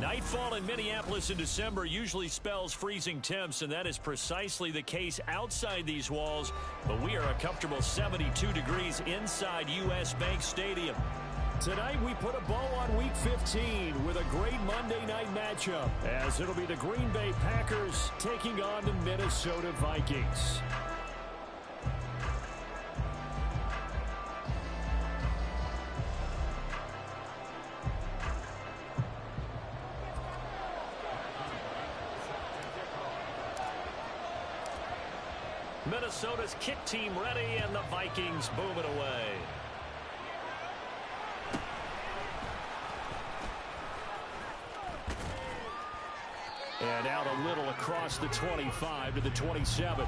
Nightfall in Minneapolis in December usually spells freezing temps, and that is precisely the case outside these walls. But we are a comfortable 72 degrees inside U.S. Bank Stadium. Tonight we put a bow on Week 15 with a great Monday night matchup, as it'll be the Green Bay Packers taking on the Minnesota Vikings. Minnesota's kick team ready, and the Vikings boom it away. And out a little across the 25 to the 27.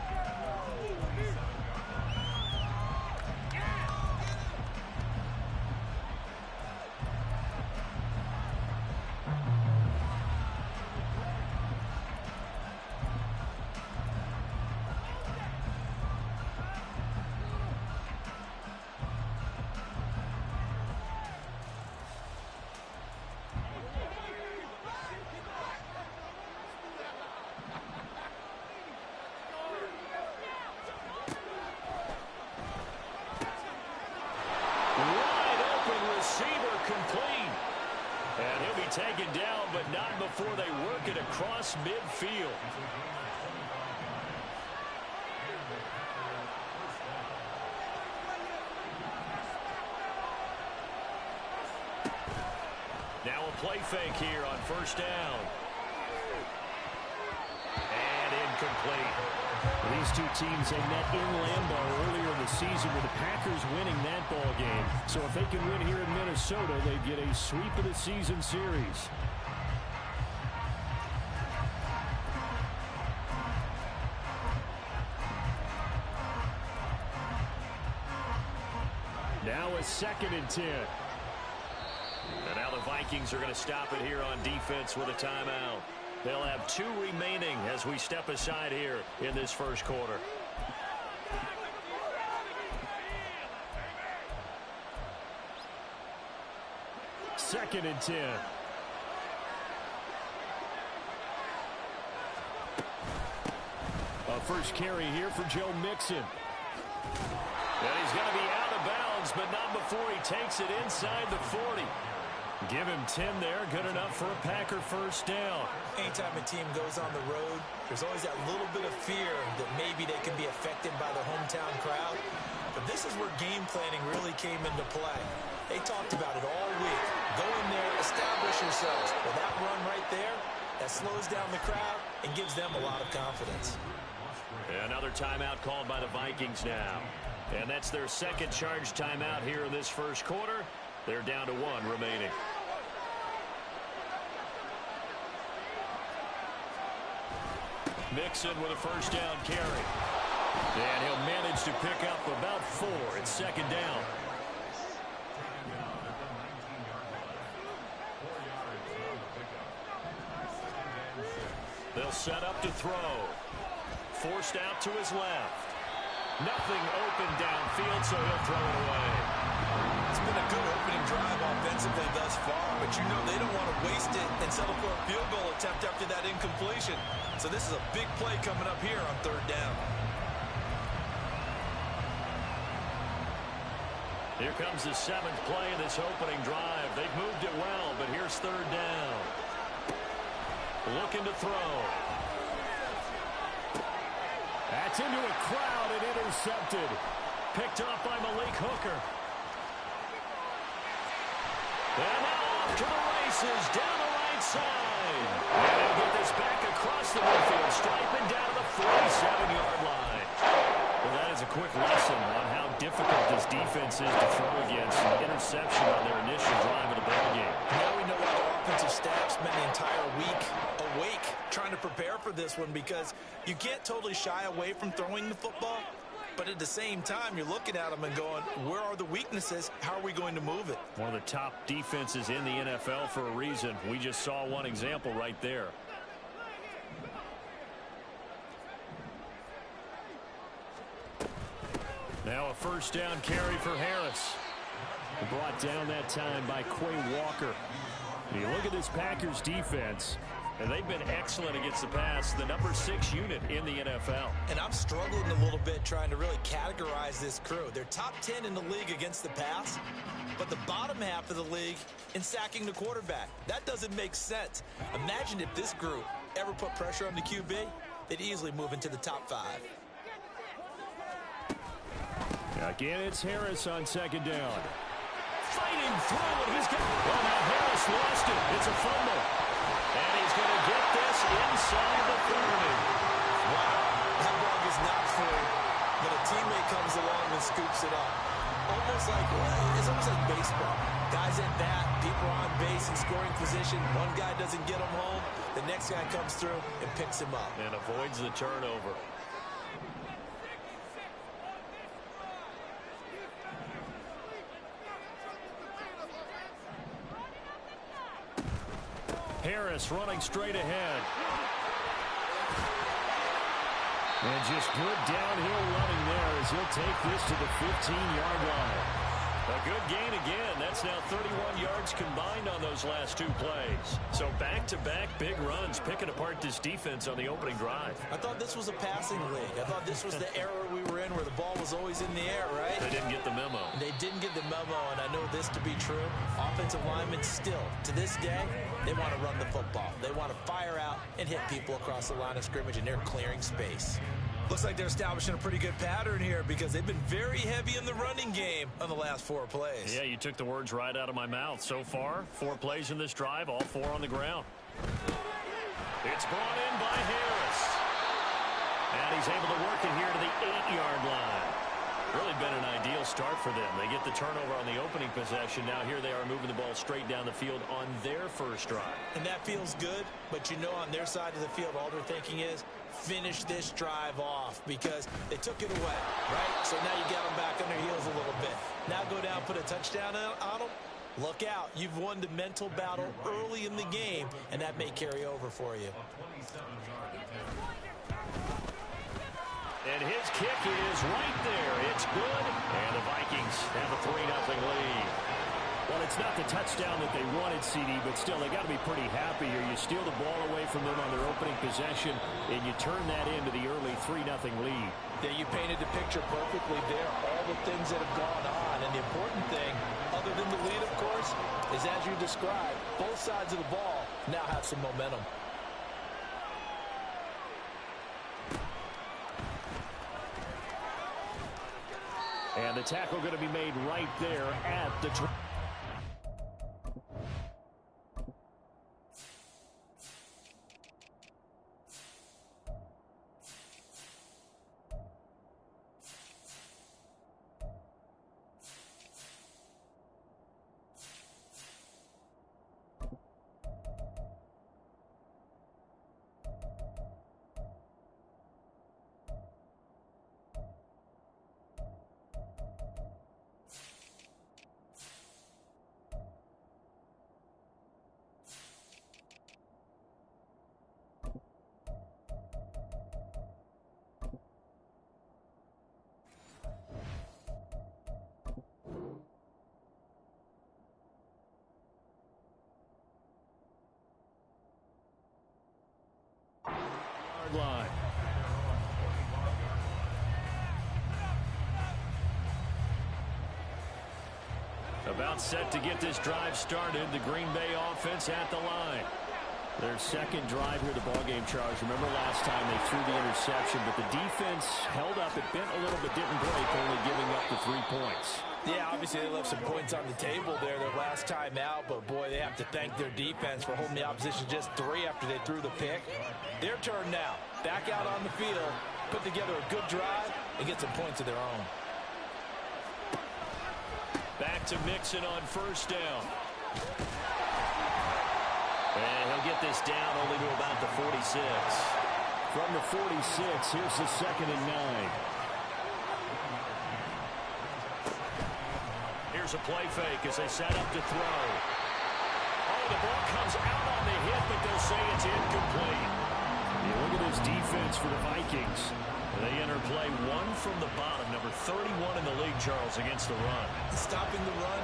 Taken down, but not before they work it across midfield. Now a play fake here on first down. And incomplete. These two teams had met in Lambeau earlier in the season with the Packers winning that ball game. So if they can win here in Minnesota, they get a sweep of the season series. Now a 2nd and 10. And now the Vikings are going to stop it here on defense with a timeout. They'll have 2 remaining as we step aside here in this first quarter. Second and 10. A first carry here for Joe Mixon. And he's going to be out of bounds, but not before he takes it inside the 40. Give him 10 there. Good enough for a Packer first down. Anytime a team goes on the road, there's always that little bit of fear that maybe they can be affected by the hometown crowd. But this is where game planning really came into play. They talked about it all week. Go in there, establish yourselves. Well, that run right there, that slows down the crowd and gives them a lot of confidence. Another timeout called by the Vikings now. And that's their second charge timeout here in this first quarter. They're down to 1 remaining. Mixon with a first down carry. And he'll manage to pick up about 4. It's second down. They'll set up to throw. Forced out to his left. Nothing open downfield, so he'll throw it away. It's been a good opening drive offensively thus far, but you know they don't want to waste it and settle for a field goal attempt after that incompletion. So this is a big play coming up here on 3rd down. Here comes the 7th play of this opening drive. They've moved it well, but here's 3rd down. Looking to throw. That's into a crowd and intercepted. Picked off by Malik Hooker. And now off to the races down the right side. And they'll get this back across the midfield, striping down to the 47-yard line. Well, that is a quick lesson on how difficult this defense is to throw against. An interception on their initial drive of the ball game. Now we know why their offensive staff spent the entire week awake trying to prepare for this one, because you can't totally shy away from throwing the football, but at the same time you're looking at them and going, where are the weaknesses? How are we going to move it? One of the top defenses in the NFL for a reason. We just saw one example right there. Now a first down carry for Harris. Brought down that time by Quay Walker. You look at this Packers defense, and they've been excellent against the pass, the number 6 unit in the NFL. And I'm struggling a little bit trying to really categorize this crew. They're top 10 in the league against the pass, but the bottom half of the league in sacking the quarterback. That doesn't make sense. Imagine if this group ever put pressure on the QB, they'd easily move into the top 5. Again, it's Harris on second down. Fighting through, and he's got... Well, now Harris lost it. It's a fumble. And he's going to get this inside the 30. Wow, that ball is not free, but a teammate comes along and scoops it up. It's almost like baseball. Guys at bat, people are on base in scoring position. One guy doesn't get him home. The next guy comes through and picks him up. And avoids the turnover. Harris running straight ahead. And just good downhill running there as he'll take this to the 15-yard line. A good gain again. That's now 31 yards combined on those last 2 plays. So back-to-back big runs, picking apart this defense on the opening drive. I thought this was a passing league. I thought this was the era we were in where the ball was always in the air, right? They didn't get the memo. They didn't get the memo, and I know this to be true. Offensive linemen still, to this day, they want to run the football. They want to fire out and hit people across the line of scrimmage, and they're clearing space. Looks like they're establishing a pretty good pattern here because they've been very heavy in the running game on the last 4 plays. Yeah, you took the words right out of my mouth. So far, 4 plays in this drive, all 4 on the ground. It's brought in by Harris. And he's able to work it here to the 8-yard line. Really been an ideal start for them. They get the turnover on the opening possession. Now here they are moving the ball straight down the field on their first drive. And that feels good, but you know on their side of the field, all they're thinking is, finish this drive off because they took it away, right? So now you got them back on their heels a little bit. Now go down, put a touchdown on them. Look out. You've won the mental battle early in the game, and that may carry over for you. And his kick is right there. It's good. And the Vikings have a 3-0 lead. Well, it's not the touchdown that they wanted, CD, but still, they got to be pretty happy here. You steal the ball away from them on their opening possession, and you turn that into the early 3-0 lead. Yeah, you painted the picture perfectly there. All the things that have gone on. And the important thing, other than the lead, of course, is as you described, both sides of the ball now have some momentum. And the tackle going to be made right there at the... line. About set to get this drive started. The Green Bay offense at the line. Their second drive here, the ballgame, Charles. Remember last time they threw the interception, but the defense held up. It bent a little, but didn't break, only giving up the 3 points. Yeah, obviously they left some points on the table there their last time out, but boy, they have to thank their defense for holding the opposition just 3 after they threw the pick. Their turn now. Back out on the field, put together a good drive, and get some points of their own. Back to Mixon on first down. And he'll get this down only to about the 46. From the 46, here's the 2nd and 9. Here's a play fake as they set up to throw. Oh, the ball comes out on the hit, but they'll say it's incomplete. Yeah, look at this defense for the Vikings. They enter play 1 from the bottom, number 31 in the league, Charles, against the run. Stopping the run,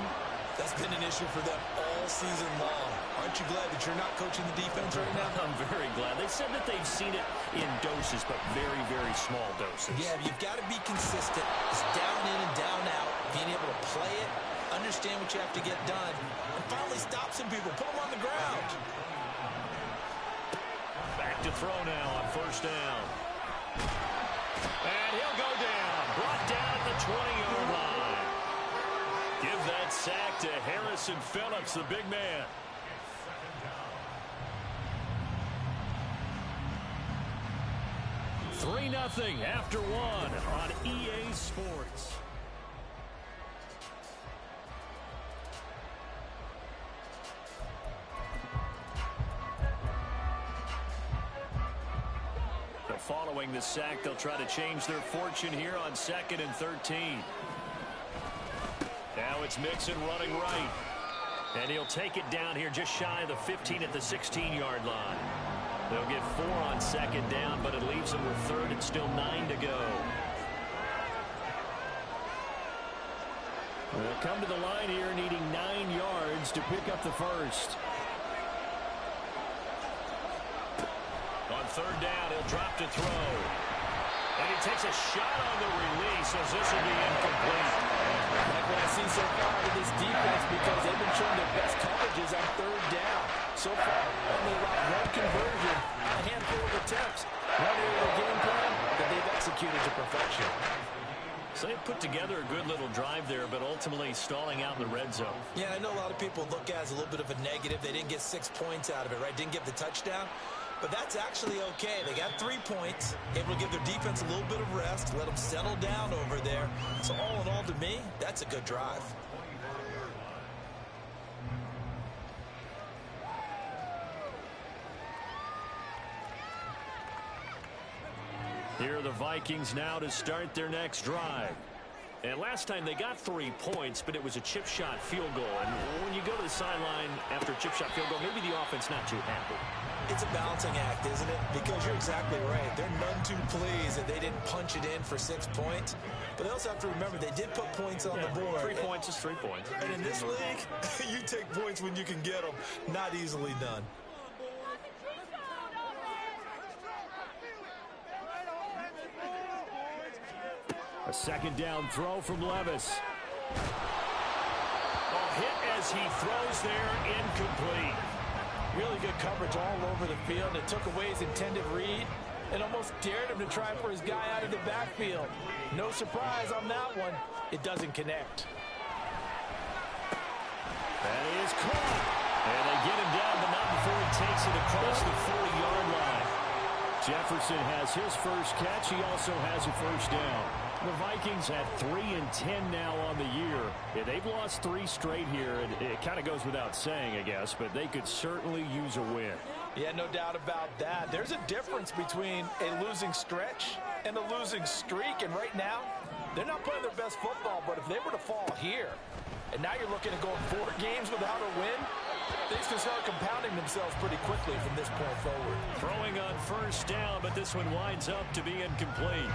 That's been an issue for them all season long. Aren't you glad that you're not coaching the defense right now? I'm very glad. They said that they've seen it in doses, but very, very small doses. Yeah, you've got to be consistent. It's down in and down out. Being able to play it, understand what you have to get done, and finally stop some people. Put them on the ground. Back to throw now on first down. And he'll go down. Brought down at the 20-yard line. Give that sack to Harrison Phillips, the big man. Three 0 after one on EA Sports. Following the sack, they'll try to change their fortune here on 2nd and 13. Now it's Mixon running right. And he'll take it down here just shy of the 15 at the 16-yard line. They'll get 4 on 2nd down, but it leaves them with 3rd and still 9 to go. They'll come to the line here needing 9 yards to pick up the first. On 3rd down, he'll drop to throw. And he takes a shot on the release as this will be incomplete. Like what I see so far out of this defense, because they've been showing their best coverages on 3rd down. So far, only allowed 1 conversion, a handful of attempts. One area of the game plan that they've executed to perfection. So they put together a good little drive there, but ultimately stalling out in the red zone. Yeah, I know a lot of people look at it as a little bit of a negative. They didn't get 6 points out of it, right? Didn't get the touchdown. But that's actually okay. They got 3 points, able to give their defense a little bit of rest, let them settle down over there. So all in all, to me, that's a good drive. Here are the Vikings now to start their next drive. And last time they got 3 points, but it was a chip shot field goal. And when you go to the sideline after a chip shot field goal, maybe the offense not too happy. It's a balancing act, isn't it? Because you're exactly right. They're none too pleased that they didn't punch it in for 6 points. But they also have to remember they did put points on the board. 3 points is 3 points. And in this league, you take points when you can get them. Not easily done. A 2nd down throw from Levis. Hit as he throws there, incomplete. Really good coverage all over the field. It took away his intended read and almost dared him to try for his guy out of the backfield. No surprise on that one. It doesn't connect. That is caught. And they get him down, but not before he takes it across the 40-yard line. Jefferson has his first catch. He also has a first down. The Vikings have 3-10 now on the year. Yeah, they've lost 3 straight here. It kind of goes without saying, I guess, but they could certainly use a win. Yeah, no doubt about that. There's a difference between a losing stretch and a losing streak, and right now, they're not playing their best football, but if they were to fall here, and now you're looking at going 4 games without a win, things can start compounding themselves pretty quickly from this point forward. Throwing on first down, but this one winds up to be incomplete.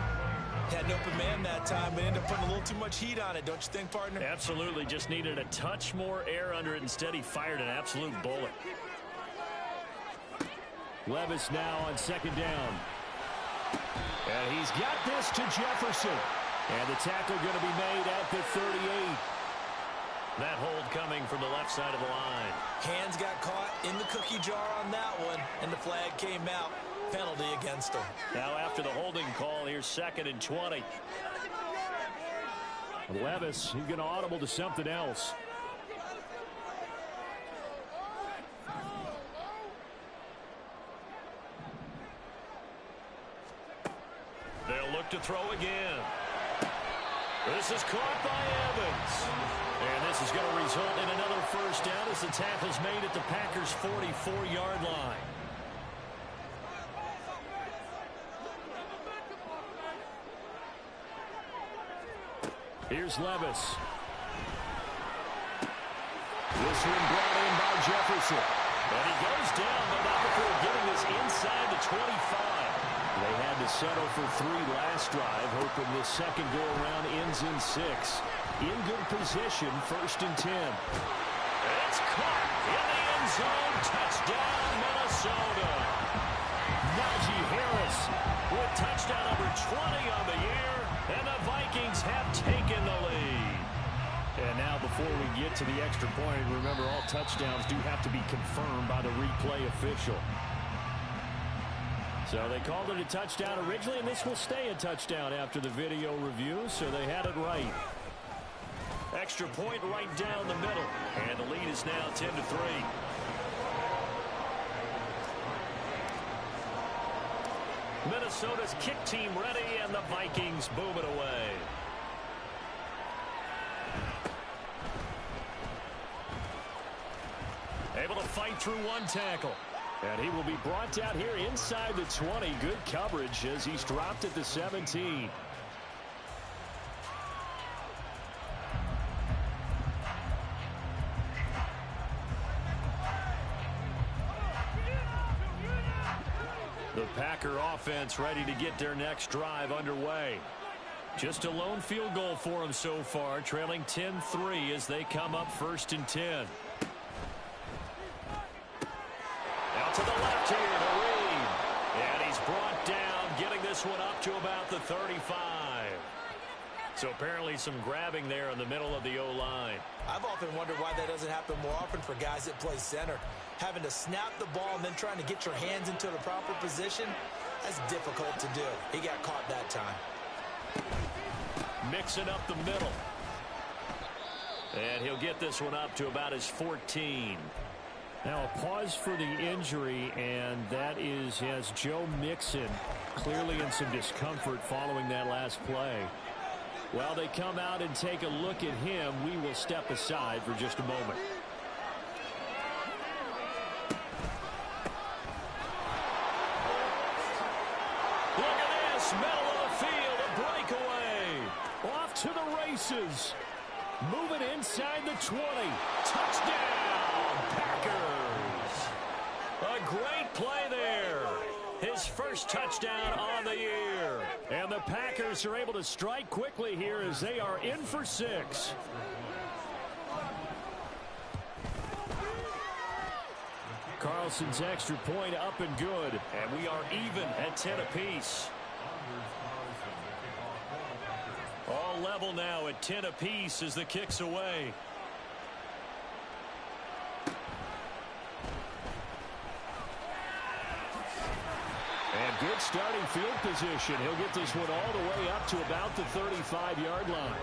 Had an open man that time, but ended up putting a little too much heat on it, don't you think, partner? Absolutely. Just needed a touch more air under it. Instead, he fired an absolute bullet. Levis now on 2nd down. And he's got this to Jefferson. And the tackle going to be made at the 38. That hold coming from the left side of the line. Hands got caught in the cookie jar on that one, and the flag came out. Penalty against him. Now after the holding call, here's 2nd and 20. Levis, he's going to audible to something else. They'll look to throw again. This is caught by Evans. And this is going to result in another first down as the tackle's made at the Packers' 44-yard line. Here's Levis. This one brought in by Jefferson. And he goes down, but not before getting this inside the 25. They had to settle for 3 last drive, hoping this second go-around ends in 6. In good position, 1st and 10. It's caught in the end zone. Touchdown, Minnesota. Najee Harris With touchdown number 20 on the year, and the Vikings have taken the lead. And now before we get to the extra point, remember all touchdowns do have to be confirmed by the replay official. So they called it a touchdown originally, and this will stay a touchdown after the video review, so they had it right. Extra point right down the middle, and the lead is now 10-3. Minnesota's kick team ready, and the Vikings boom it away. Able to fight through one tackle. And he will be brought down here inside the 20. Good coverage as he's dropped at the 17. The Packer offense ready to get their next drive underway. Just a lone field goal for them so far, trailing 10-3 as they come up 1st and 10. Out to the left here to Reed. And he's brought down, getting this one up to about the 35. So apparently some grabbing there in the middle of the O-line. I've often wondered why that doesn't happen more often for guys that play center. Having to snap the ball and then trying to get your hands into the proper position, that's difficult to do. He got caught that time. Mixing up the middle. And he'll get this one up to about his 14. Now a pause for the injury, and that is as Joe Mixon clearly in some discomfort following that last play. While they come out and take a look at him, we will step aside for just a moment. Look at this, middle of the field, a breakaway. Off to the races. Moving inside the 20. Touchdown, Packers. A great play there. His first touchdown on the year. And the Packers are able to strike quickly here as they are in for 6. Carlson's extra point up and good. And we are even at 10 apiece. All level now at 10 apiece as the kick's away. And good starting field position. He'll get this one all the way up to about the 35-yard line.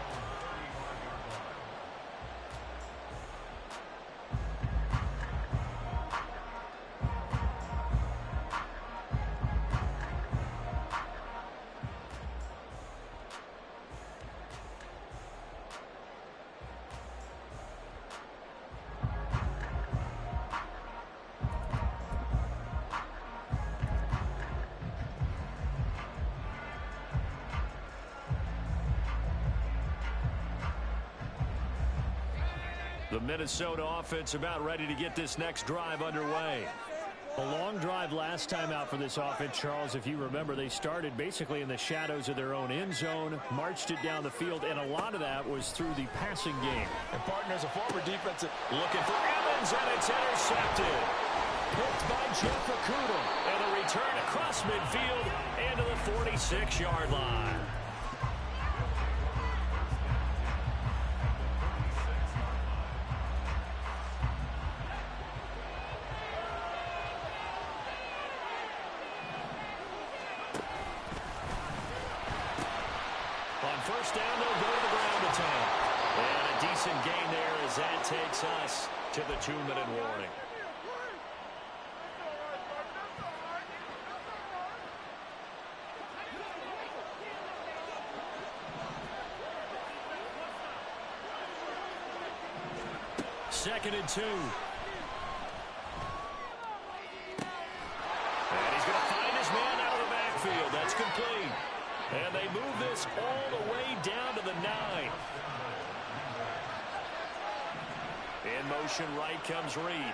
The Minnesota offense about ready to get this next drive underway. A long drive last time out for this offense, Charles. If you remember, they started basically in the shadows of their own end zone, marched it down the field, and a lot of that was through the passing game. And partners, a former defensive. Looking for Evans, and it's intercepted. Picked by Jeff Okuda. And a return across midfield into the 46-yard line. First down, they'll go to the ground attack. And a decent gain there as that takes us to the 2-minute warning. Second and 2. And he's going to find his man out of the backfield. That's complete. And they move this all the way down to the 9. In motion right comes Reed.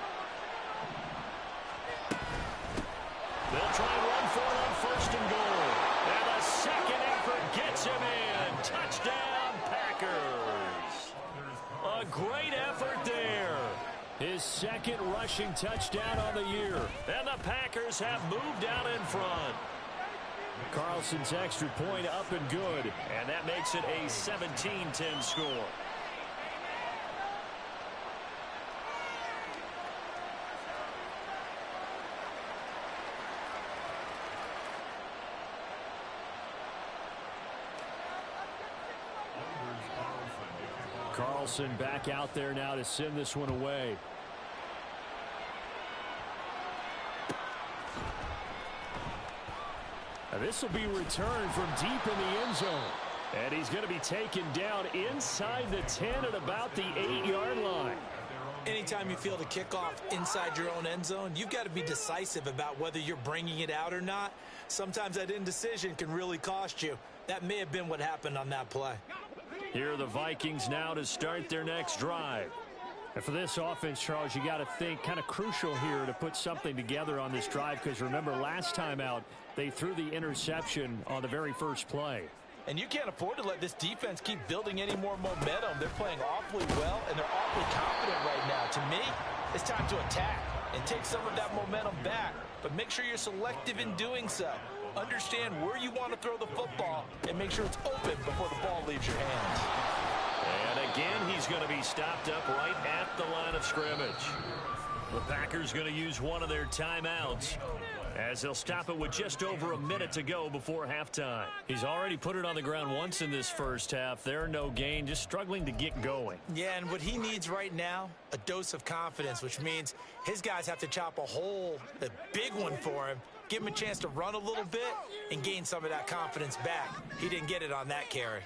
They'll try and run for it on 1st and goal. Touchdown, Packers. A great effort there. His second rushing touchdown on the year. And the Packers have moved out in front. Carlson's extra point up and good. And that makes it a 17-10 score. Carlson back out there now to send this one away. Now this will be returned from deep in the end zone. And he's going to be taken down inside the 10 at about the 8-yard line. Anytime you feel the kickoff inside your own end zone, you've got to be decisive about whether you're bringing it out or not. Sometimes that indecision can really cost you. That may have been what happened on that play. Here are the Vikings now to start their next drive. And for this offense, Charles, you got to think kind of crucial here to put something together on this drive, because remember last time out they threw the interception on the very first play. And you can't afford to let this defense keep building any more momentum. They're playing awfully well, and they're awfully confident right now. To me, it's time to attack and take some of that momentum back, but make sure you're selective in doing so. Understand where you want to throw the football and make sure it's open before the ball leaves your hands. And again, he's going to be stopped up right at the line of scrimmage. The Packers going to use one of their timeouts as they'll stop it with just over a minute to go before halftime. He's already put it on the ground once in this first half. They're no gain, just struggling to get going. Yeah, and what he needs right now, a dose of confidence, which means his guys have to chop a big one for him, give him a chance to run a little bit and gain some of that confidence back. He didn't get it on that carry.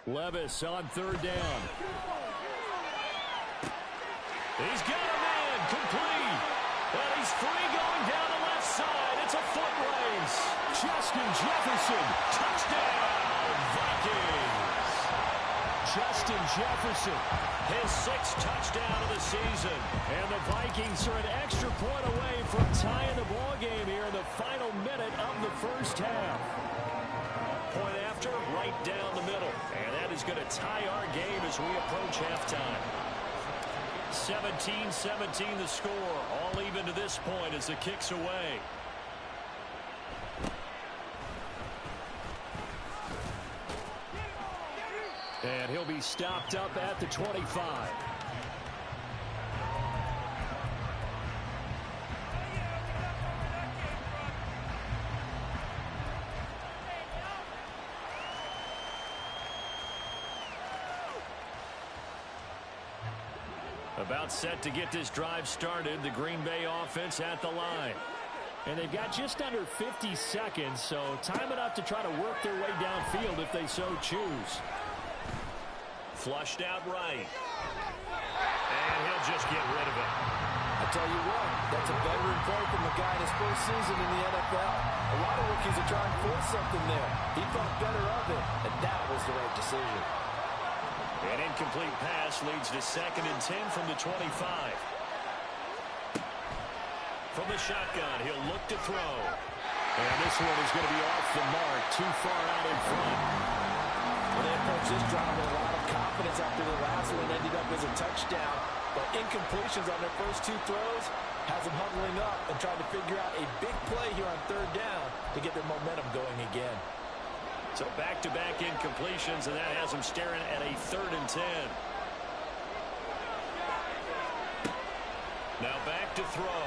Levis on third down. He's got a man complete. And he's free going down the left side. It's a foot race. Justin Jefferson. Touchdown, Vikings. Justin Jefferson. His sixth touchdown of the season. And the Vikings are an extra point away from tying the ball game here in the final minute of the first half. Point after, right down the middle. And that is going to tie our game as we approach halftime. 17-17 the score. All even to this point as the kick's away. And he'll be stopped up at the 25. About set to get this drive started. The Green Bay offense at the line. And they've got just under 50 seconds, so time enough to try to work their way downfield if they so choose. Flushed out right. And he'll just get rid of it. I tell you what, that's a veteran play from the guy in his first season in the NFL. A lot of rookies are trying to force something there. He thought better of it, and that was the right decision. An incomplete pass leads to 2nd and 10 from the 25. From the shotgun, he'll look to throw. And this one is going to be off the mark, too far out in front. Well, they approached this drive with a lot of confidence after the last one ended up as a touchdown. But incompletions on their first two throws has them huddling up and trying to figure out a big play here on third down to get their momentum going again. So back-to-back incompletions, and that has them staring at a 3rd and 10. Now back to throw.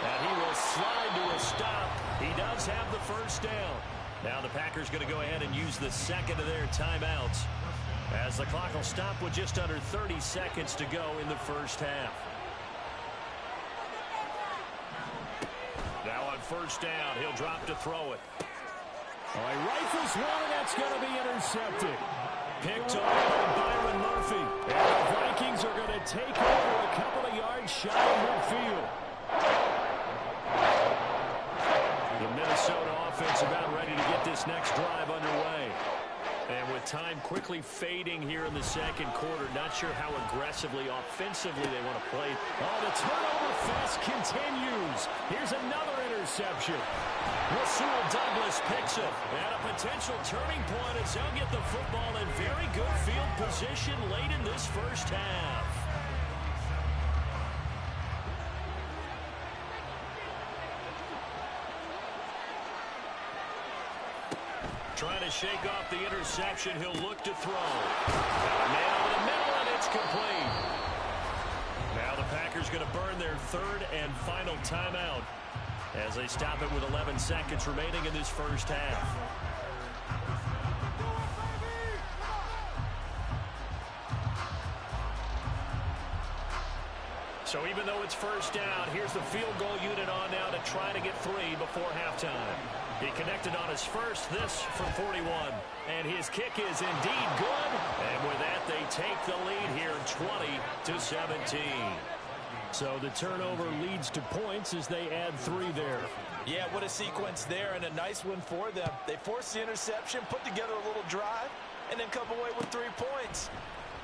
And he will slide to a stop. He does have the first down. Now the Packers going to go ahead and use the second of their timeouts, as the clock will stop with just under 30 seconds to go in the first half. Now on first down, he'll drop to throw it. Oh, he rifles one, and that's going to be intercepted. Picked off by Byron Murphy. And the Vikings are going to take over a couple of yards shy of midfield. The Minnesota offense about ready to get this next drive underway. And with with time quickly fading here in the second quarter. Not sure how aggressively, offensively they want to play. Oh, the turnover fest continues. Here's another interception. Rasul Douglas picks it. And a potential turning point as they'll get the football in very good field position late in this first half. Trying to shake off the interception. He'll look to throw. Man over the middle, and it's complete. Now the Packers going to burn their third and final timeout as they stop it with 11 seconds remaining in this first half. So even though it's first down, here's the field goal unit on now to try to get 3 before halftime. He connected on his first, this from 41. And his kick is indeed good. And with that, they take the lead here 20-17. So the turnover leads to points as they add 3 there. Yeah, what a sequence there, and a nice one for them. They forced the interception, put together a little drive, and then come away with 3 points.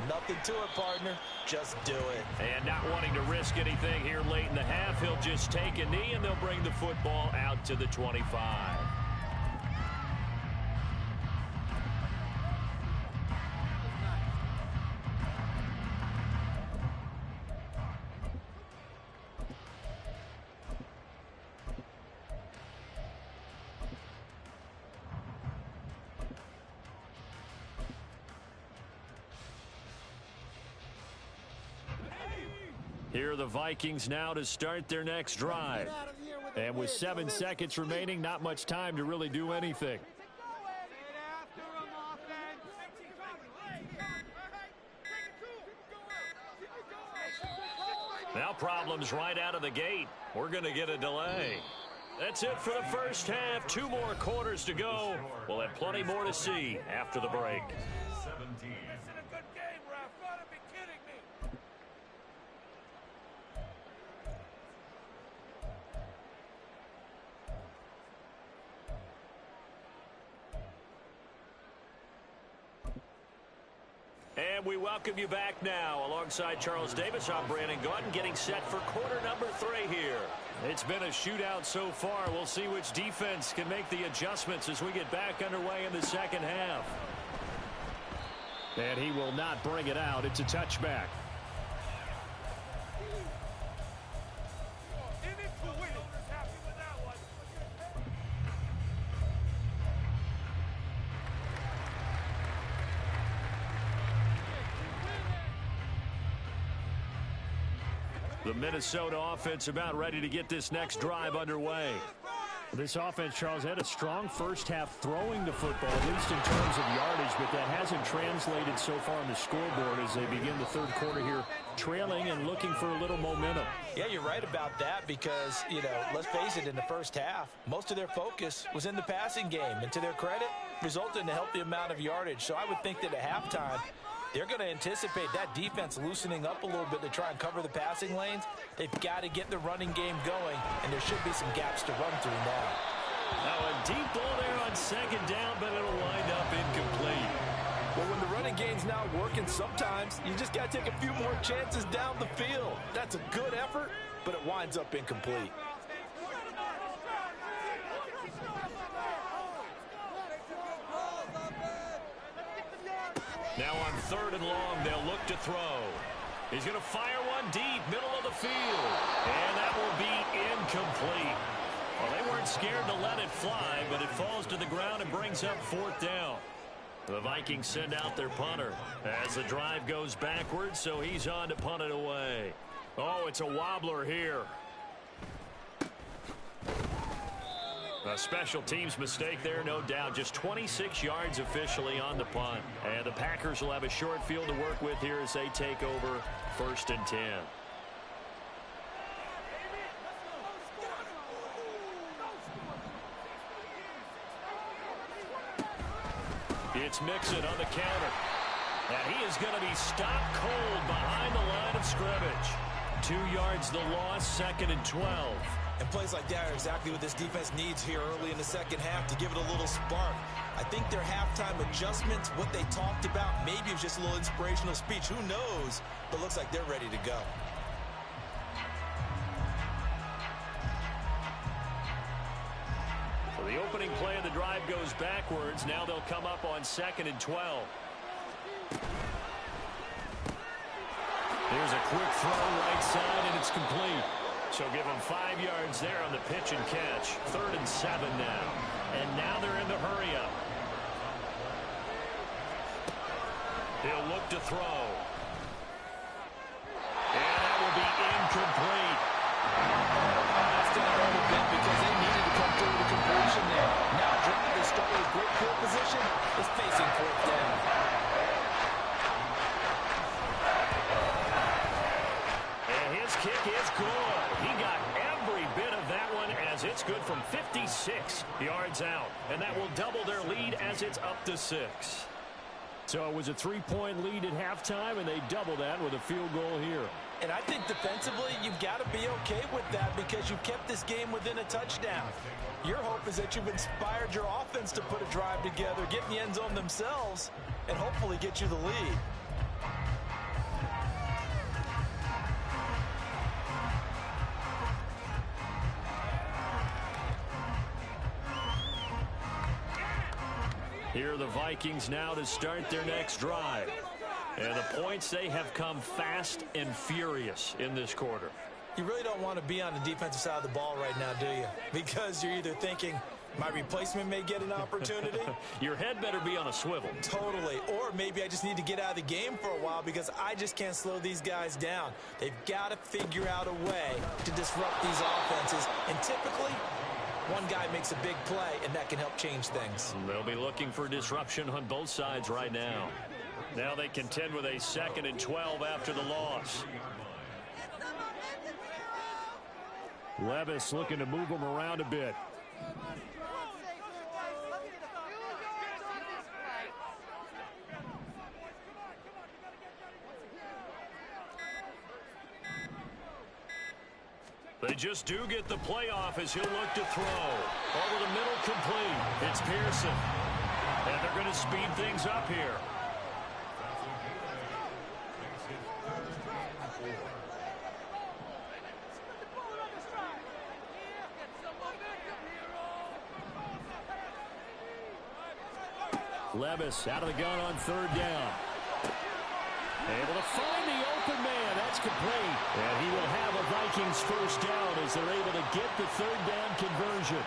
Nothing to it, partner. Just do it. And not wanting to risk anything here late in the half, he'll just take a knee, and they'll bring the football out to the 25. Here are the Vikings now to start their next drive. And with 7 seconds remaining, not much time to really do anything. Now problems right out of the gate. We're going to get a delay. That's it for the first half. 2 more quarters to go. We'll have plenty more to see after the break. And we welcome you back now. Alongside Charles Davis, I'm Brandon Gautin, getting set for quarter number 3 here. It's been a shootout so far. We'll see which defense can make the adjustments as we get back underway in the second half. And he will not bring it out. It's a touchback. The Minnesota offense about ready to get this next drive underway. This offense, Charles, had a strong first half throwing the football, at least in terms of yardage, but that hasn't translated so far on the scoreboard as they begin the third quarter here, trailing and looking for a little momentum. Yeah, you're right about that because, you know, let's face it, in the first half, most of their focus was in the passing game. And to their credit, resulted in a healthy amount of yardage. So I would think that at halftime, they're going to anticipate that defense loosening up a little bit to try and cover the passing lanes. They've got to get the running game going, and there should be some gaps to run through now. Now a deep ball there on second down, but it'll wind up incomplete. Well, when the running game's not working, sometimes you just got to take a few more chances down the field. That's a good effort, but it winds up incomplete. Now on 3rd and long, they'll look to throw. He's going to fire one deep, middle of the field. And that will be incomplete. Well, they weren't scared to let it fly, but it falls to the ground and brings up 4th down. The Vikings send out their punter as the drive goes backwards, so he's on to punt it away. Oh, it's a wobbler here. A special teams mistake there, no doubt. Just 26 yards officially on the punt. And the Packers will have a short field to work with here as they take over 1st and 10. It's Mixon on the counter. And he is going to be stopped cold behind the line of scrimmage. 2 yards the loss, 2nd and 12. And plays like that are exactly what this defense needs here early in the second half to give it a little spark. I think their halftime adjustments, what they talked about, maybe it was just a little inspirational speech. Who knows? But looks like they're ready to go. So the opening play of the drive goes backwards. Now they'll come up on 2nd and 12. Here's a quick throw right side, and it's complete. So give them 5 yards there on the pitch and catch. 3rd and 7 now. And now they're in the hurry up. He'll look to throw. And that will be incomplete. That's down a little bit because they needed to come through the completion there. Now drive to start with great field position is facing 4th down. And his kick is good. He got every bit of that one as it's good from 56 yards out. And that will double their lead as it's up to 6. So it was a 3-point lead at halftime, and they double that with a field goal here. And I think defensively, you've got to be okay with that because you've kept this game within a touchdown. Your hope is that you've inspired your offense to put a drive together, get in the end zone themselves, and hopefully get you the lead. Here are the Vikings now to start their next drive. And the points, they have come fast and furious in this quarter. You really don't want to be on the defensive side of the ball right now, do you? Because you're either thinking, my replacement may get an opportunity. Your head better be on a swivel. Totally. Or maybe I just need to get out of the game for a while because I just can't slow these guys down. They've got to figure out a way to disrupt these offenses. And typically, one guy makes a big play, and that can help change things. They'll be looking for disruption on both sides right now. Now they contend with a 2nd and 12 after the loss. Levis looking to move them around a bit. They just do get the playoff as he'll look to throw. Over the middle, complete. It's Pearson. And they're going to speed things up here. Levis out of the gun on 3rd down. Able to find the open man. That's complete. And he will have a Vikings 1st down as they're able to get the 3rd down conversion.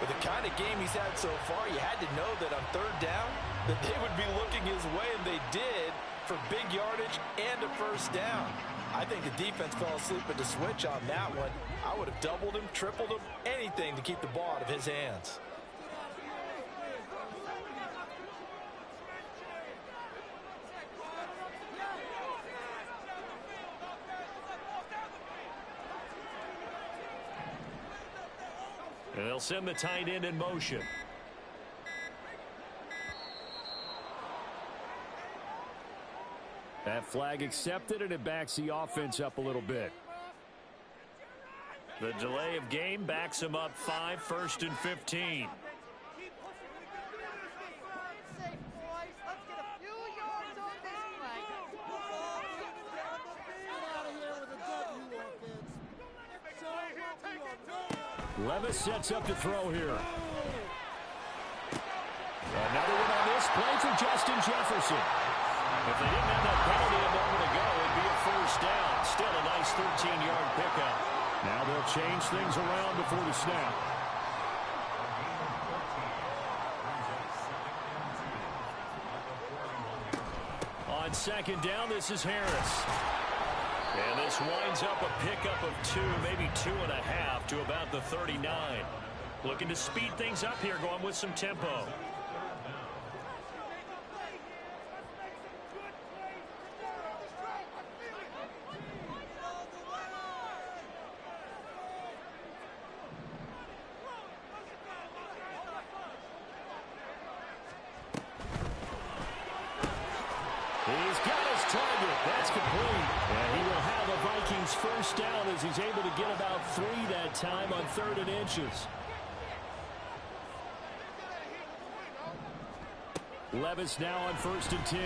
With the kind of game he's had so far, you had to know that on 3rd down that they would be looking his way, and they did for big yardage and a 1st down. I think the defense fell asleep at the switch on that one. I would have doubled him, tripled him, anything to keep the ball out of his hands. And they'll send the tight end in motion. That flag accepted, and it backs the offense up a little bit. The delay of game backs him up 5, 1st and 15. Levis sets up to throw here. Another one on this play for Justin Jefferson. If they didn't have that penalty a moment ago, it'd be a 1st down. Still a nice 13-yard pickup. Now they'll change things around before the snap. On 2nd down, this is Harris. And this winds up a pickup of 2, maybe 2.5 to about the 39. Looking to speed things up here, going with some tempo. He's got his target. That's complete. And he will have a Vikings first down as he's able to get about 3 that time on 3rd and inches. Levis now on 1st and 10.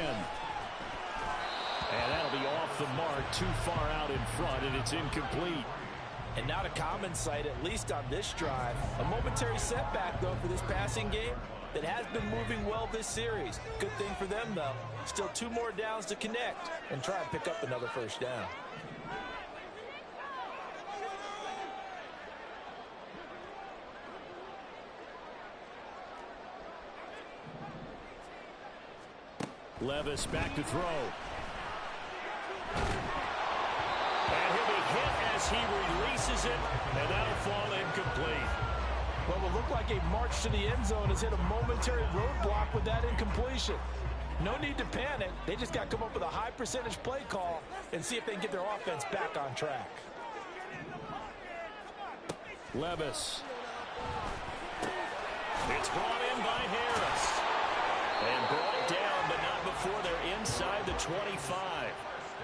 And that'll be off the mark, too far out in front, and it's incomplete. And not a common sight, at least on this drive. A momentary setback, though, for this passing game that has been moving well this series. Good thing for them, though. Still 2 more downs to connect and try and pick up another first down. Levis back to throw. And he'll be hit as he releases it, and that'll fall incomplete. What will look like a march to the end zone has hit a momentary roadblock with that incompletion. No need to panic. They just got to come up with a high percentage play call and see if they can get their offense back on track. Levis. It's brought in by Harris. And brought down, but not before they're inside the 25.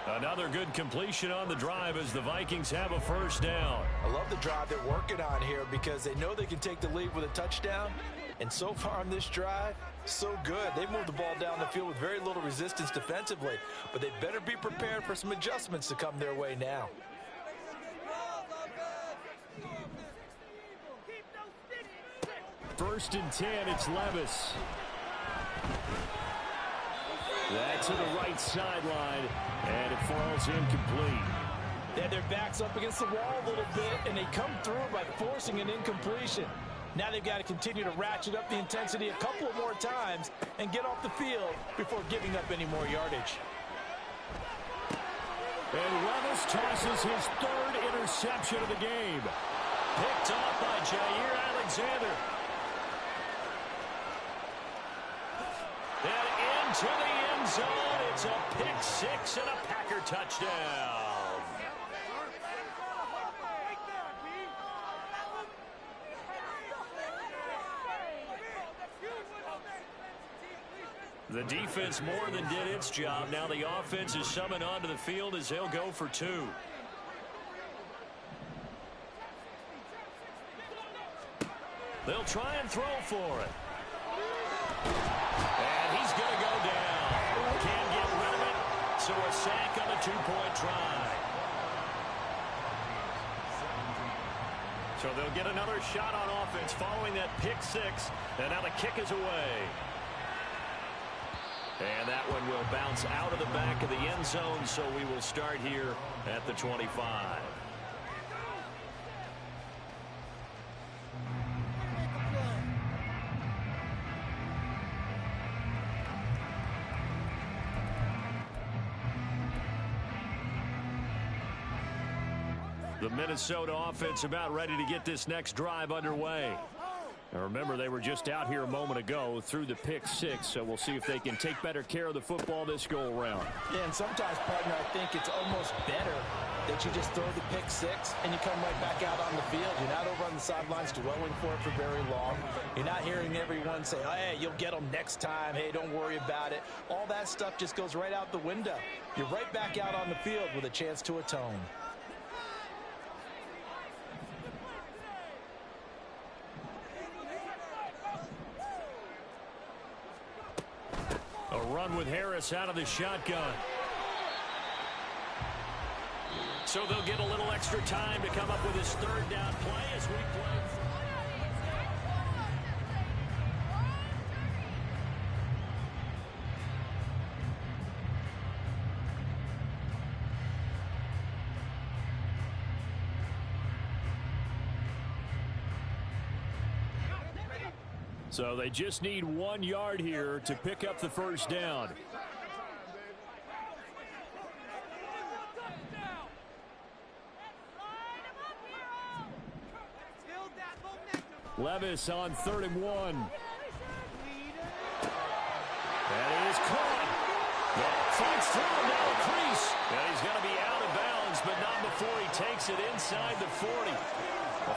Another good completion on the drive as the Vikings have a first down. I love the drive they're working on here because they know they can take the lead with a touchdown. And so far on this drive, so good. They moved the ball down the field with very little resistance defensively. But they better be prepared for some adjustments to come their way now. First and 10, it's Levis. That's to the right sideline, and it falls incomplete. They had their backs up against the wall a little bit, and they come through by forcing an incompletion. Now they've got to continue to ratchet up the intensity a couple of more times and get off the field before giving up any more yardage. And Levis tosses his 3rd interception of the game. Picked off by Jair Alexander. And into the end zone. It's a pick 6 and a Packer touchdown. The defense more than did its job. Now the offense is summoned onto the field as they'll go for 2. They'll try and throw for it. And he's going to go down. Can't get rid of it. So a sack on a 2-point try. So they'll get another shot on offense following that pick 6. And now the kick is away. And that one will bounce out of the back of the end zone, so we will start here at the 25. The Minnesota offense about ready to get this next drive underway. Now remember, they were just out here a moment ago through the pick 6, so we'll see if they can take better care of the football this go-around. Yeah, and sometimes, partner, I think it's almost better that you just throw the pick 6 and you come right back out on the field. You're not over on the sidelines dwelling for it for very long. You're not hearing everyone say, oh, hey, you'll get them next time. Hey, don't worry about it. All that stuff just goes right out the window. You're right back out on the field with a chance to atone. A run with Harris out of the shotgun. So they'll get a little extra time to come up with his 3rd down play as we play. So they just need 1 yard here to pick up the first down. Levis on 3rd and 1. And he is caught. Fights through him down the crease. And he's going to be out of bounds, but not before he takes it inside the 40.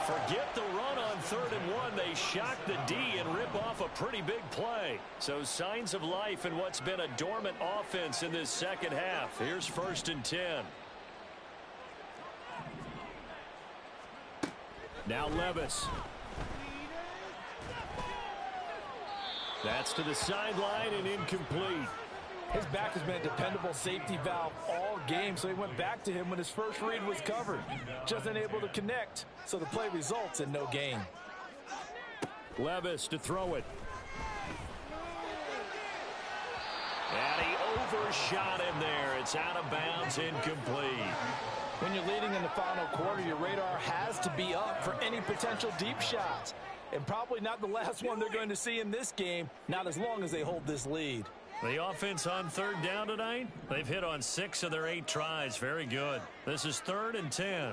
Forget the run on 3rd and 1. They shock the D and rip off a pretty big play. So signs of life in what's been a dormant offense in this second half. Here's 1st and 10. Now Levis. That's to the sideline and incomplete. His back has been a dependable safety valve all game, so he went back to him when his first read was covered. Just unable to connect, so the play results in no gain. Levis to throw it. And he overshot him there. It's out of bounds, incomplete. When you're leading in the final quarter, your radar has to be up for any potential deep shots. And probably not the last one they're going to see in this game, not as long as they hold this lead. The offense on 3rd down tonight, they've hit on 6 of their 8 tries. Very good. This is 3rd and 10.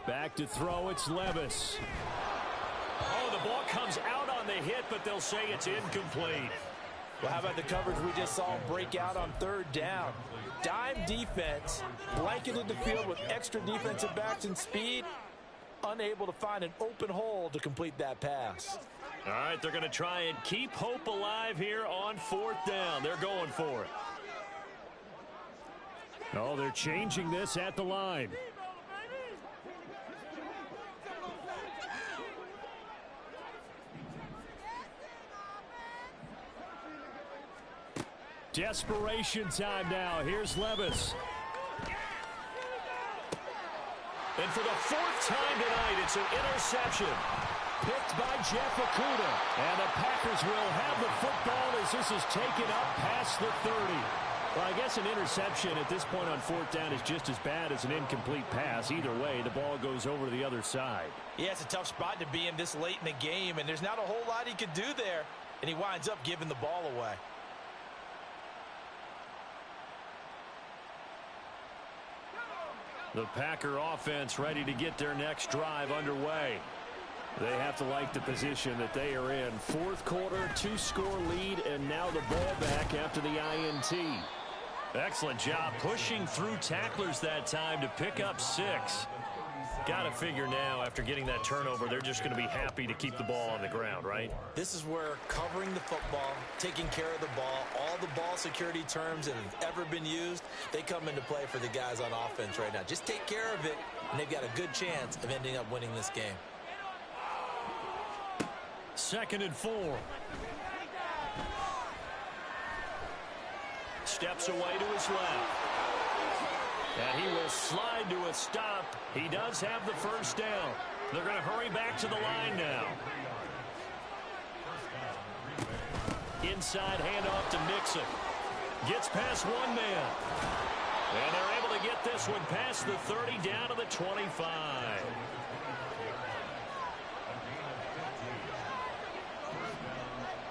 Back to throw, it's Levis. Oh, the ball comes out on the hit, but they'll say it's incomplete. Well, how about the coverage we just saw break out on 3rd down? Dime defense, blanketed the field with extra defensive backs and speed, unable to find an open hole to complete that pass. All right, they're going to try and keep hope alive here on 4th down. They're going for it. Oh, they're changing this at the line. Desperation time now. Here's Levis. And for the 4th time tonight, it's an interception. Picked by Jeff Okudah. And the Packers will have the football as this is taken up past the 30. Well, I guess an interception at this point on 4th down is just as bad as an incomplete pass. Either way, the ball goes over to the other side. Yeah, it's a tough spot to be in this late in the game, and there's not a whole lot he could do there. And he winds up giving the ball away. The Packer offense ready to get their next drive underway. They have to like the position that they are in. 4th quarter, 2-score lead, and now the ball back after the INT. Excellent job pushing through tacklers that time to pick up 6. Got to figure now, after getting that turnover, they're just going to be happy to keep the ball on the ground, right? This is where covering the football, taking care of the ball, all the ball security terms that have ever been used, they come into play for the guys on offense right now. Just take care of it, and they've got a good chance of ending up winning this game. 2nd and 4. Steps away to his left. And he will slide to a stop. He does have the 1st down. They're going to hurry back to the line now. Inside handoff to Nixon. Gets past one man. And they're able to get this one past the 30 down to the 25.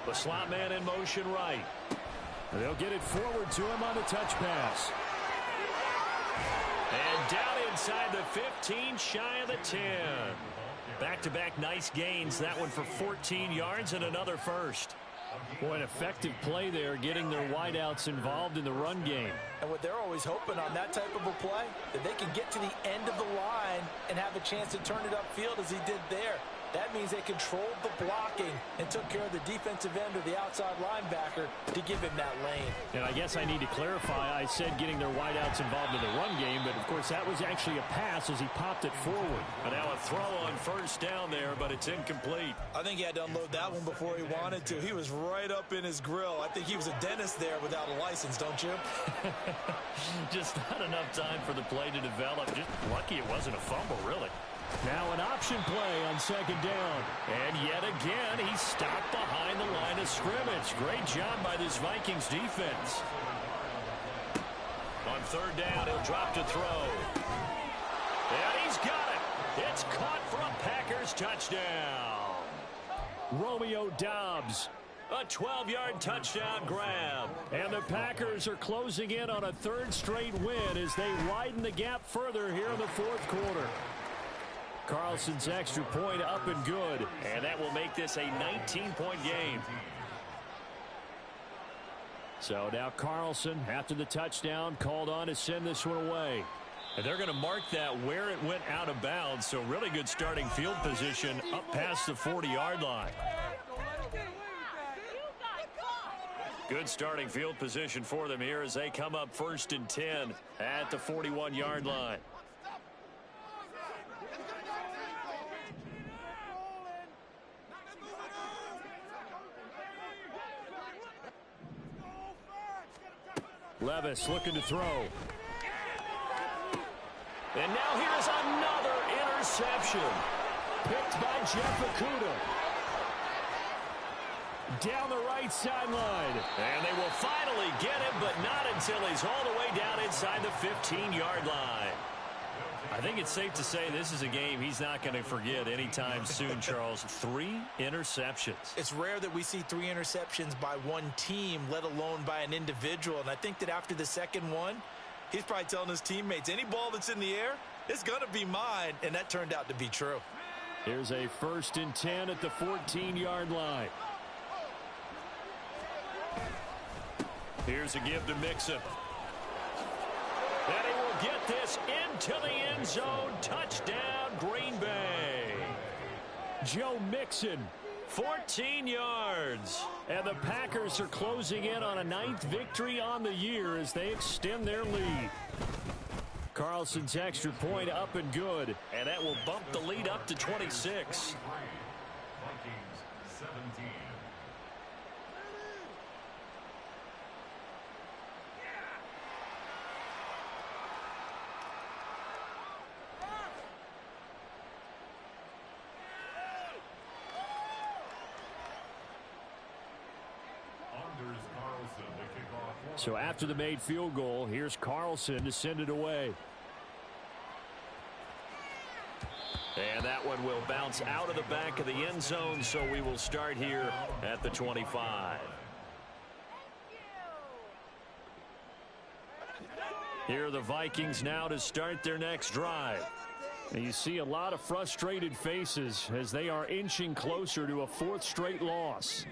The slot man in motion right. They'll get it forward to him on the touch pass. And down inside the 15, shy of the 10. Back-to-back nice gains. That one for 14 yards and another 1st. Boy, an effective play there, getting their wideouts involved in the run game. And what they're always hoping on that type of a play, that they can get to the end of the line and have a chance to turn it upfield as he did there. That means they controlled the blocking and took care of the defensive end or the outside linebacker to give him that lane. And I guess I need to clarify, I said getting their wideouts involved in the run game, but of course that was actually a pass as he popped it forward. And now a throw on 1st down there, but it's incomplete. I think he had to unload that one before he wanted to. He was right up in his grill. I think he was a dentist there without a license, don't you? Just not enough time for the play to develop. Just lucky it wasn't a fumble, really. Now an option play on 2nd down. And yet again, he's stopped behind the line of scrimmage. Great job by this Vikings defense. On 3rd down, he'll drop to throw. And he's got it. It's caught for a Packers touchdown. Romeo Doubs. A 12-yard touchdown grab. And the Packers are closing in on a 3rd straight win as they widen the gap further here in the 4th quarter. Carlson's extra point up and good. And that will make this a 19-point game. So now Carlson, after the touchdown, called on to send this one away. And they're going to mark that where it went out of bounds. So really good starting field position up past the 40-yard line. Good starting field position for them here as they come up 1st and 10 at the 41-yard line. Levis looking to throw. And now here's another interception. Picked by Jeff Putup. Down the right sideline. And they will finally get him, but not until he's all the way down inside the 15-yard line. I think it's safe to say this is a game he's not going to forget anytime soon, Charles. 3 interceptions. It's rare that we see 3 interceptions by one team, let alone by an individual. And I think that after the second one, he's probably telling his teammates, any ball that's in the air, it's going to be mine. And that turned out to be true. Here's a 1st and 10 at the 14-yard line. Here's a give to Mixon. And he will get this into the end zone. Touchdown, Green Bay. Joe Mixon. 14 yards. And the Packers are closing in on a 9th victory on the year as they extend their lead. Carlson's extra point up and good. And that will bump the lead up to 26. So after the made field goal, here's Carlson to send it away. And that one will bounce out of the back of the end zone, so we will start here at the 25. Here are the Vikings now to start their next drive. And you see a lot of frustrated faces as they are inching closer to a 4th straight loss.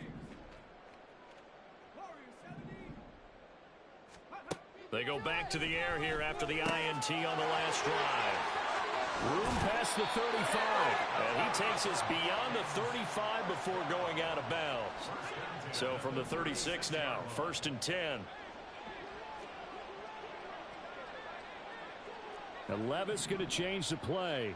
They go back to the air here after the INT on the last drive. Room past the 35. And he takes us beyond the 35 before going out of bounds. So from the 36 now, 1st and 10. And Levis going to change the play.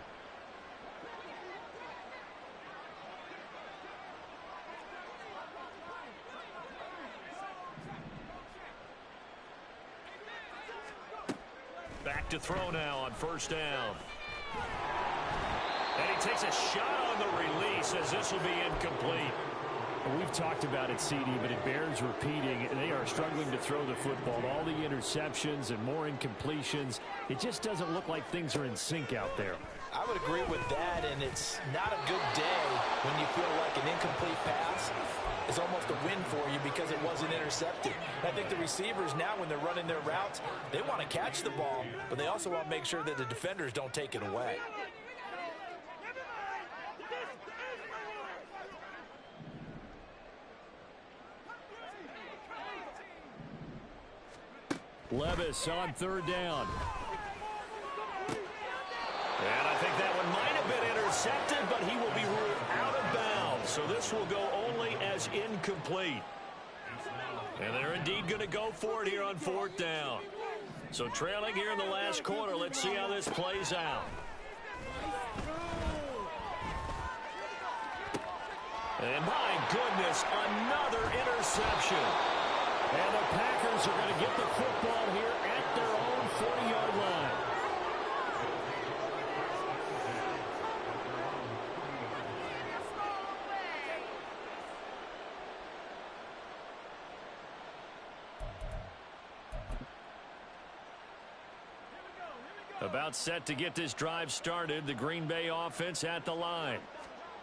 Back to throw now on 1st down. And he takes a shot on the release as this will be incomplete. We've talked about it, CD, but it bears repeating. They are struggling to throw the football. All the interceptions and more incompletions. It just doesn't look like things are in sync out there. I would agree with that, and it's not a good day when you feel like an incomplete pass is almost a win for you because it wasn't intercepted. I think the receivers now, when they're running their routes, they want to catch the ball, but they also want to make sure that the defenders don't take it away. Levis on 3rd down. And I think that one might have been intercepted, but he will be ruled out of bounds. So this will go only as incomplete. And they're indeed going to go for it here on 4th down. So trailing here in the last quarter, let's see how this plays out. And my goodness, another interception. And the Packers are going to get the football here at their own 40-yard line. About set to get this drive started, the Green Bay offense at the line.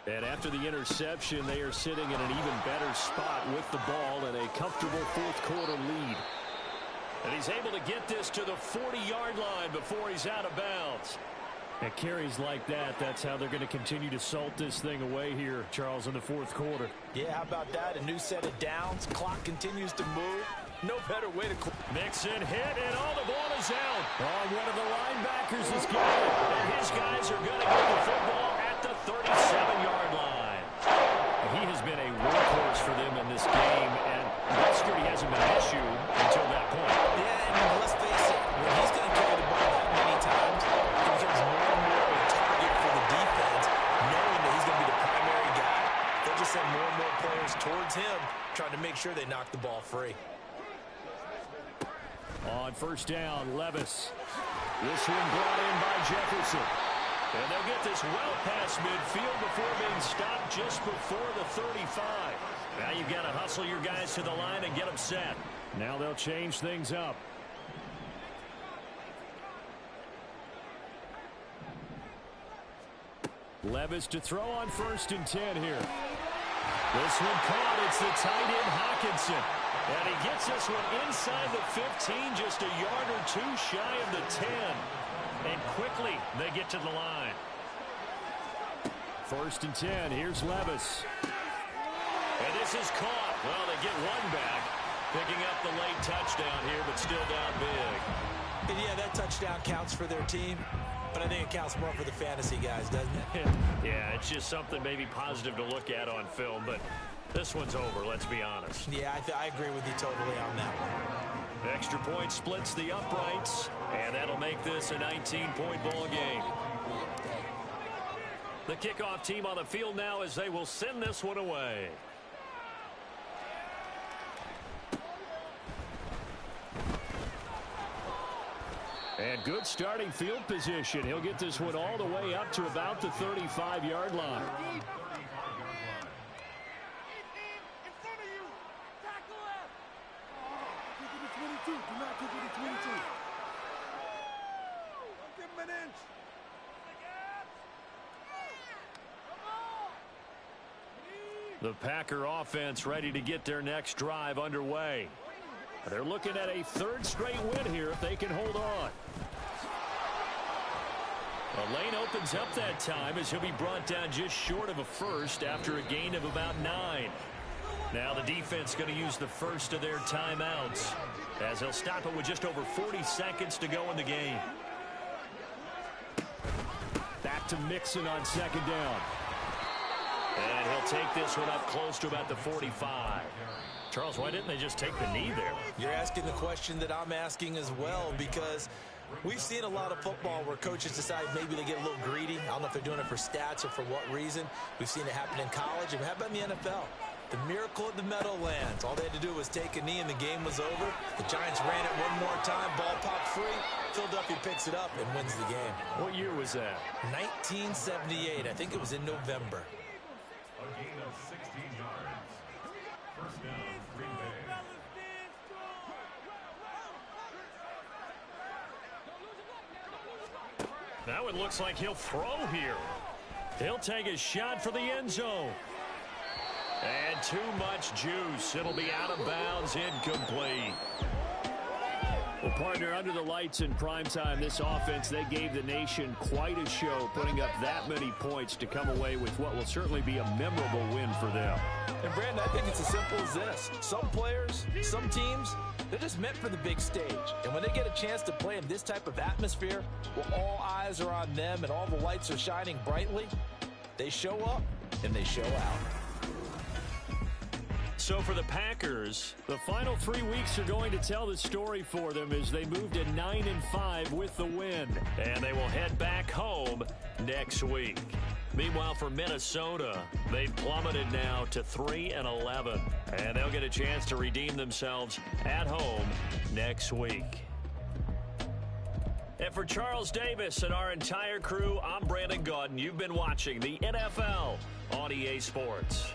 And after the interception, they are sitting in an even better spot with the ball and a comfortable 4th quarter lead. And he's able to get this to the 40-yard line before he's out of bounds. At carries like that, that's how they're going to continue to salt this thing away here, Charles, in the fourth quarter. Yeah, how about that? A new set of downs. Clock continues to move. No better way to... Mixon hit, and all the ball is out. Oh, one of the linebackers is gone. And his guys are going to get the football at the 37-yard line. He has been a workhorse for them in this game, and ball security hasn't been an issue until that point. Yeah, and let's face it, when he's going to carry the ball that many times, he becomes more and more of a target for the defense, knowing that he's going to be the primary guy. They'll just send more and more players towards him, trying to make sure they knock the ball free. On first down, Levis. This one brought in by Jefferson. And they'll get this well past midfield before being stopped just before the 35. Now you've got to hustle your guys to the line and get them set. Now they'll change things up. Levis to throw on 1st and 10 here. This one caught. It's the tight end Hawkinson. And he gets this one inside the 15, just a yard or two shy of the 10. And quickly they get to the line. 1st and 10. Here's Levis. And this is caught. Well, they get one back. Picking up the late touchdown here, but still down big. And yeah, that touchdown counts for their team, but I think it counts more for the fantasy guys, doesn't it? Yeah, it's just something maybe positive to look at on film, but this one's over, let's be honest. Yeah, I agree with you totally on that one. Extra point splits the uprights, and that'll make this a 19-point ball game. The kickoff team on the field now as they will send this one away. And good starting field position. He'll get this one all the way up to about the 35-yard line. The Packer offense ready to get their next drive underway. They're looking at a 3rd straight win here if they can hold on. The lane opens up that time as he'll be brought down just short of a first after a gain of about 9. Now the defense going to use the first of their timeouts as they'll stop it with just over 40 seconds to go in the game. Back to Mixon on 2nd down. And he'll take this one up close to about the 45. Charles, why didn't they just take the knee there? You're asking the question that I'm asking as well, because we've seen a lot of football where coaches decide maybe they get a little greedy. I don't know if they're doing it for stats or for what reason. We've seen it happen in college. And how about in the NFL? The miracle of the Meadowlands. All they had to do was take a knee and the game was over. The Giants ran it one more time. Ball popped free. Philadelphia picks it up and wins the game. What year was that? 1978. I think it was in November. A gain of 16 yards. First down, Green Bay. Now it looks like he'll throw here. He'll take a shot for the end zone. And too much juice. It'll be out of bounds, incomplete. Well, partner, under the lights in primetime, this offense, they gave the nation quite a show, putting up that many points to come away with what will certainly be a memorable win for them. And, Brandon, I think it's as simple as this. Some players, some teams, they're just meant for the big stage. And when they get a chance to play in this type of atmosphere, where all eyes are on them and all the lights are shining brightly, they show up and they show out. So for the Packers, the final 3 weeks are going to tell the story for them as they move to 9-5 with the win. And they will head back home next week. Meanwhile, for Minnesota, they've plummeted now to 3-11. And they'll get a chance to redeem themselves at home next week. And for Charles Davis and our entire crew, I'm Brandon Gaudin. You've been watching the NFL on EA Sports.